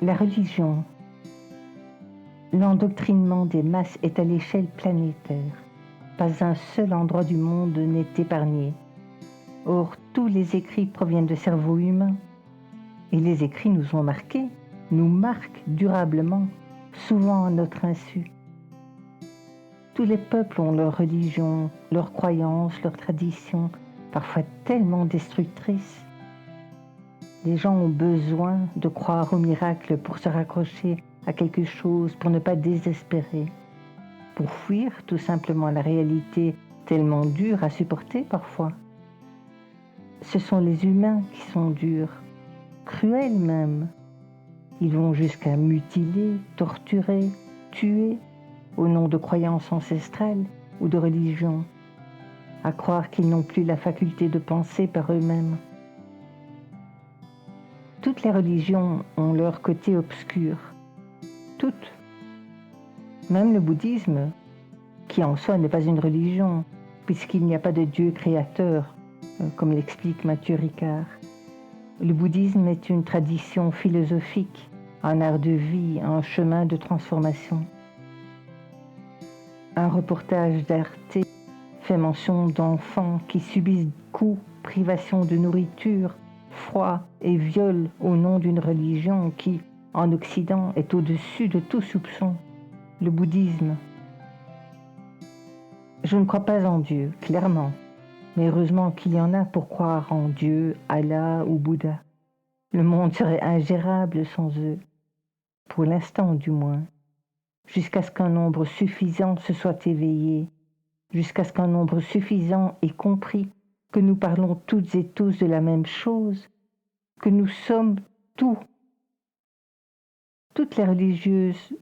La religion, l'endoctrinement des masses est à l'échelle planétaire. Pas un seul endroit du monde n'est épargné. Or, tous les écrits proviennent de cerveaux humains. Et les écrits nous ont marqués, nous marquent durablement, souvent à notre insu. Tous les peuples ont leur religion, leurs croyances, leurs traditions, parfois tellement destructrices. Les gens ont besoin de croire au miracle pour se raccrocher à quelque chose, pour ne pas désespérer, pour fuir tout simplement la réalité tellement dure à supporter parfois. Ce sont les humains qui sont durs, cruels même. Ils vont jusqu'à mutiler, torturer, tuer, au nom de croyances ancestrales ou de religion, à croire qu'ils n'ont plus la faculté de penser par eux-mêmes. Toutes les religions ont leur côté obscur, toutes. Même le bouddhisme, qui en soi n'est pas une religion, puisqu'il n'y a pas de Dieu créateur, comme l'explique Mathieu Ricard. Le bouddhisme est une tradition philosophique, un art de vie, un chemin de transformation. Un reportage d'Arte fait mention d'enfants qui subissent coups, privations de nourriture, froid et viol au nom d'une religion qui, en Occident, est au-dessus de tout soupçon, le bouddhisme. Je ne crois pas en Dieu, clairement, mais heureusement qu'il y en a pour croire en Dieu, Allah ou Bouddha. Le monde serait ingérable sans eux, pour l'instant du moins, jusqu'à ce qu'un nombre suffisant se soit éveillé, jusqu'à ce qu'un nombre suffisant ait compris que nous parlons toutes et tous de la même chose, que nous sommes tout. Toutes les religieuses,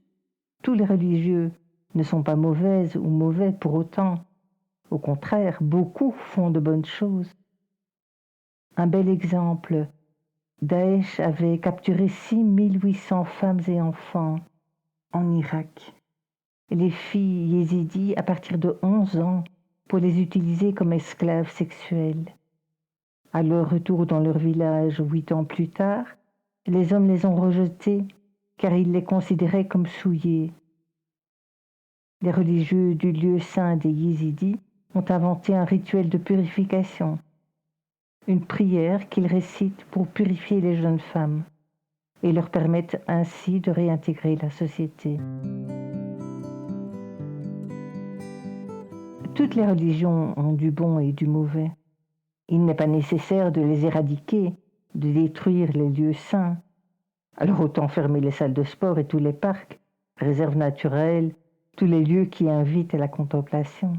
tous les religieux ne sont pas mauvaises ou mauvais pour autant. Au contraire, beaucoup font de bonnes choses. Un bel exemple, Daesh avait capturé 6800 femmes et enfants en Irak. Les filles yézidis à partir de 11 ans pour les utiliser comme esclaves sexuelles. À leur retour dans leur village 8 ans plus tard, les hommes les ont rejetées car ils les considéraient comme souillées. Les religieux du lieu saint des yézidis ont inventé un rituel de purification, une prière qu'ils récitent pour purifier les jeunes femmes et leur permettre ainsi de réintégrer la société. Toutes les religions ont du bon et du mauvais. Il n'est pas nécessaire de les éradiquer, de détruire les lieux saints. Alors autant fermer les salles de sport et tous les parcs, réserves naturelles, tous les lieux qui invitent à la contemplation.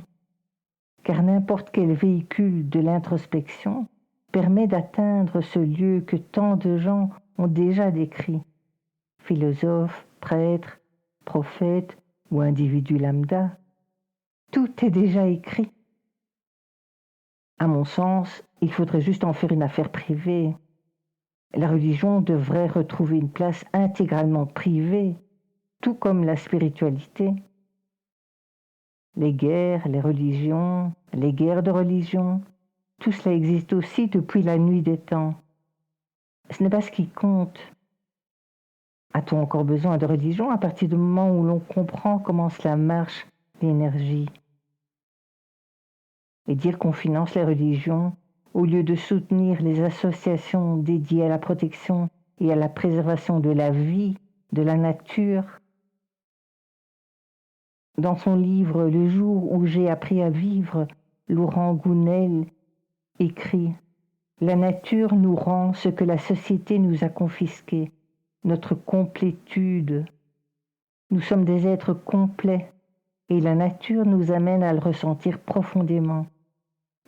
Car n'importe quel véhicule de l'introspection permet d'atteindre ce lieu que tant de gens ont déjà décrit. Philosophes, prêtres, prophètes ou individus lambda. Tout est déjà écrit. À mon sens, il faudrait juste en faire une affaire privée. La religion devrait retrouver une place intégralement privée, tout comme la spiritualité. Les guerres, les religions, les guerres de religion, tout cela existe aussi depuis la nuit des temps. Ce n'est pas ce qui compte. A-t-on encore besoin de religion à partir du moment où l'on comprend comment cela marche, l'énergie? Et dire qu'on finance les religions au lieu de soutenir les associations dédiées à la protection et à la préservation de la vie, de la nature. Dans son livre « Le jour où j'ai appris à vivre », Laurent Gounel écrit « La nature nous rend ce que la société nous a confisqué, notre complétude. Nous sommes des êtres complets et la nature nous amène à le ressentir profondément.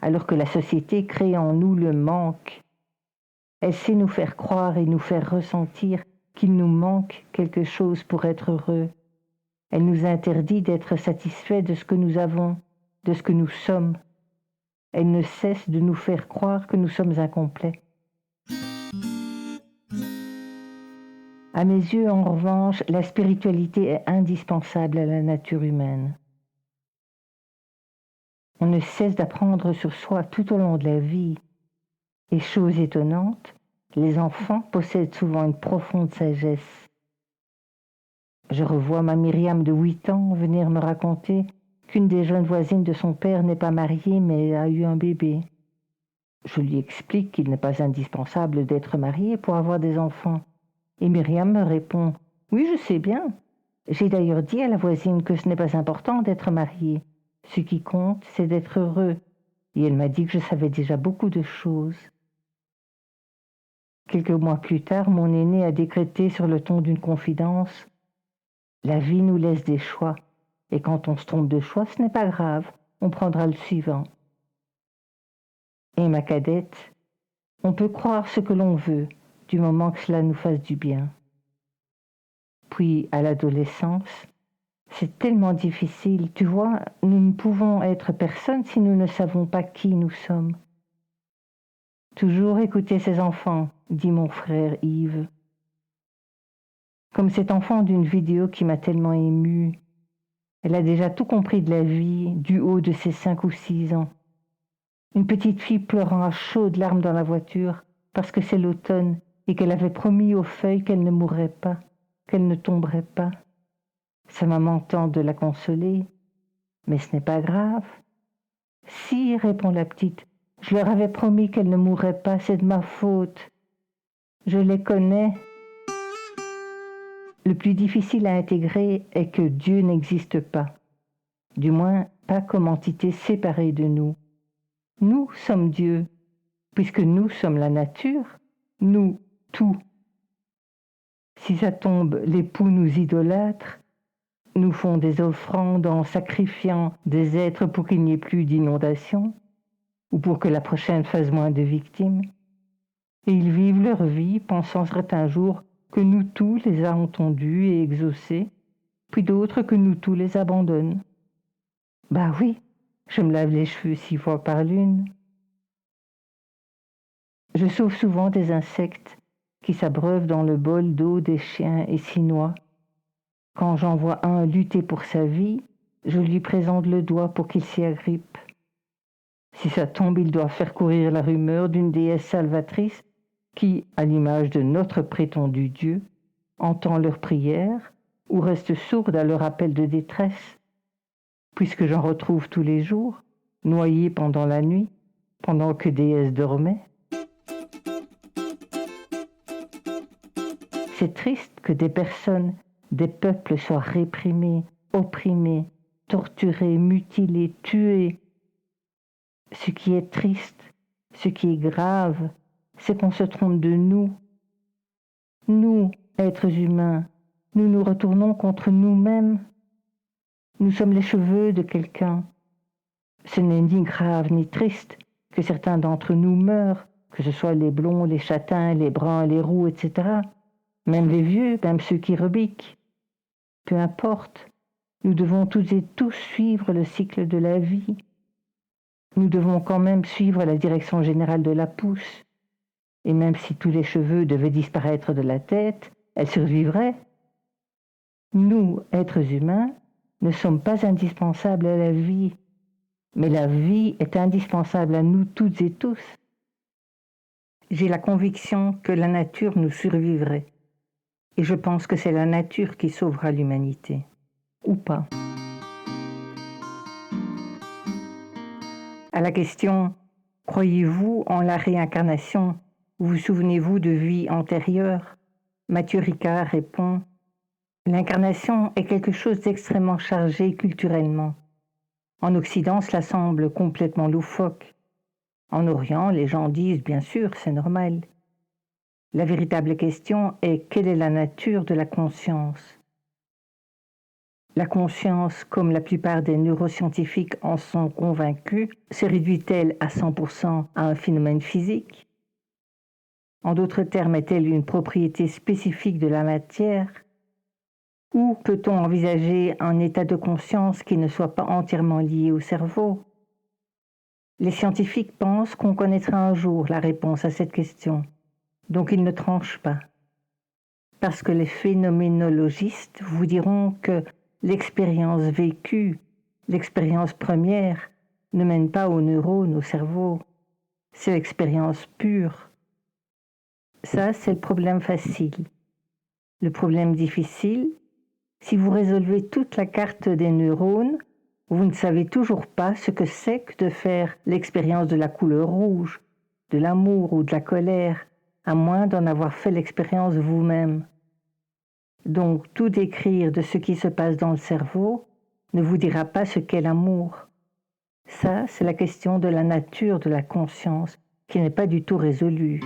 Alors que la société crée en nous le manque. Elle sait nous faire croire et nous faire ressentir qu'il nous manque quelque chose pour être heureux. Elle nous interdit d'être satisfaits de ce que nous avons, de ce que nous sommes. Elle ne cesse de nous faire croire que nous sommes incomplets. À mes yeux, en revanche, la spiritualité est indispensable à la nature humaine. On ne cesse d'apprendre sur soi tout au long de la vie. Et chose étonnante, les enfants possèdent souvent une profonde sagesse. Je revois ma Myriam de 8 ans venir me raconter qu'une des jeunes voisines de son père n'est pas mariée mais a eu un bébé. Je lui explique qu'il n'est pas indispensable d'être marié pour avoir des enfants. Et Myriam me répond: Oui, je sais bien. J'ai d'ailleurs dit à la voisine que ce n'est pas important d'être marié. Ce qui compte, c'est d'être heureux. Et elle m'a dit que je savais déjà beaucoup de choses. Quelques mois plus tard, mon aîné a décrété sur le ton d'une confidence: La vie nous laisse des choix. Et quand on se trompe de choix, ce n'est pas grave. On prendra le suivant. Et ma cadette: On peut croire ce que l'on veut, du moment que cela nous fasse du bien. Puis, à l'adolescence, c'est tellement difficile. Tu vois, nous ne pouvons être personne si nous ne savons pas qui nous sommes. Toujours écouter ses enfants, dit mon frère Yves. Comme cet enfant d'une vidéo qui m'a tellement émue. Elle a déjà tout compris de la vie, du haut de ses 5 ou 6 ans. Une petite fille pleurant à chaudes larmes dans la voiture parce que c'est l'automne et qu'elle avait promis aux feuilles qu'elle ne mourrait pas, qu'elle ne tomberait pas. Sa maman tente de la consoler, mais ce n'est pas grave. Si, répond la petite, je leur avais promis qu'elles ne mourraient pas, c'est de ma faute. Je les connais. Le plus difficile à intégrer est que Dieu n'existe pas, du moins pas comme entité séparée de nous. Nous sommes Dieu, puisque nous sommes la nature, nous, tout. Si ça tombe, l'époux nous idolâtre, nous font des offrandes en sacrifiant des êtres pour qu'il n'y ait plus d'inondations, ou pour que la prochaine fasse moins de victimes. Et ils vivent leur vie, pensant certains jours que nous tous les a entendus et exaucés, puis d'autres que nous tous les abandonnent. Bah oui, je me lave les cheveux 6 fois par lune. Je sauve souvent des insectes qui s'abreuvent dans le bol d'eau des chiens et s'y noient. Quand j'en vois un lutter pour sa vie, je lui présente le doigt pour qu'il s'y agrippe. Si ça tombe, il doit faire courir la rumeur d'une déesse salvatrice qui, à l'image de notre prétendu Dieu, entend leurs prières ou reste sourde à leur appel de détresse, puisque j'en retrouve tous les jours, noyés pendant la nuit, pendant que déesse dormait. C'est triste que des personnes, des peuples soient réprimés, opprimés, torturés, mutilés, tués. Ce qui est triste, ce qui est grave, c'est qu'on se trompe de nous. Nous, êtres humains, nous nous retournons contre nous-mêmes. Nous sommes les cheveux de quelqu'un. Ce n'est ni grave ni triste que certains d'entre nous meurent, que ce soit les blonds, les châtains, les bruns, les roux, etc. Même les vieux, même ceux qui rebiquent. Peu importe, nous devons toutes et tous suivre le cycle de la vie. Nous devons quand même suivre la direction générale de la pousse. Et même si tous les cheveux devaient disparaître de la tête, elle survivrait. Nous, êtres humains, ne sommes pas indispensables à la vie, mais la vie est indispensable à nous toutes et tous. J'ai la conviction que la nature nous survivrait, et je pense que c'est la nature qui sauvera l'humanité, ou pas. À la question « Croyez-vous en la réincarnation ? Vous souvenez-vous de vies antérieures ?» Mathieu Ricard répond « L'incarnation est quelque chose d'extrêmement chargé culturellement. En Occident, cela semble complètement loufoque. En Orient, les gens disent, bien sûr, c'est normal. La véritable question est quelle est la nature de la conscience ? La conscience, comme la plupart des neuroscientifiques en sont convaincus, se réduit-elle à 100% à un phénomène physique ? En d'autres termes, est-elle une propriété spécifique de la matière ? Ou peut-on envisager un état de conscience qui ne soit pas entièrement lié au cerveau ? Les scientifiques pensent qu'on connaîtra un jour la réponse à cette question, donc ils ne tranchent pas. Parce que les phénoménologistes vous diront que l'expérience vécue, l'expérience première, ne mène pas aux neurones, au cerveau. C'est l'expérience pure. Ça, c'est le problème facile. Le problème difficile, Si vous résolvez toute la carte des neurones, vous ne savez toujours pas ce que c'est que de faire l'expérience de la couleur rouge, de l'amour ou de la colère, à moins d'en avoir fait l'expérience vous-même. Donc, tout décrire de ce qui se passe dans le cerveau ne vous dira pas ce qu'est l'amour. Ça, c'est la question de la nature de la conscience, qui n'est pas du tout résolue.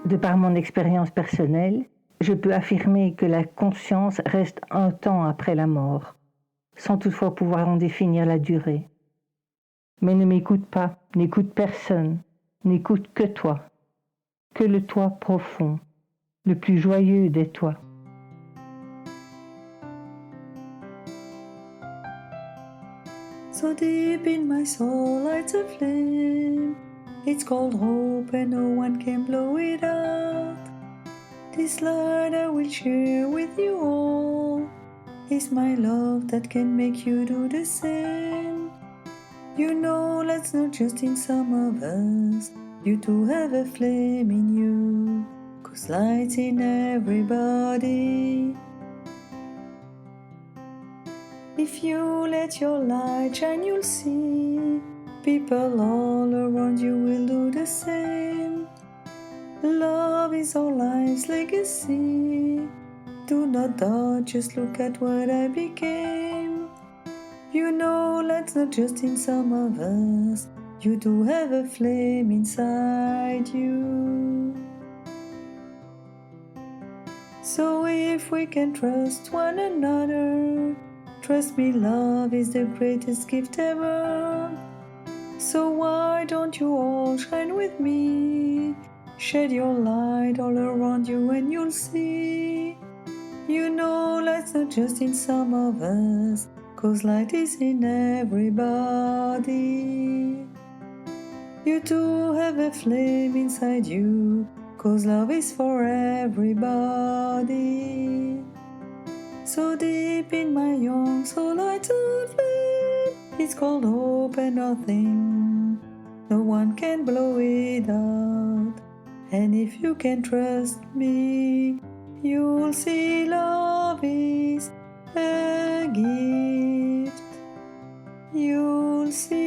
De par mon expérience personnelle, je peux affirmer que la conscience reste un temps après la mort, sans toutefois pouvoir en définir la durée. Mais ne m'écoute pas, n'écoute personne, n'écoute que toi, que le toi profond, le plus joyeux des toits. So deep in my soul lights a flame. It's called hope and no one can blow it out. This light I will share with you all. It's my love that can make you do the same. You know that's not just in some of us. You too have a flame in you, 'cause light's in everybody. If you let your light shine, you'll see people all around you will do the same. Love is our life's legacy. Do not doubt, just look at what I became. You know that's not just in some of us. You do have a flame inside you. So if we can trust one another, trust me, love is the greatest gift ever. So why don't you all shine with me? Shed your light all around you and you'll see. You know light's not just in some of us, 'cause light is in everybody. You too have a flame inside you, 'cause love is for everybody. So deep in my young soul lights a flame. It's called hope and nothing, no one can blow it out. And if you can trust me, you'll see love is a gift. You'll see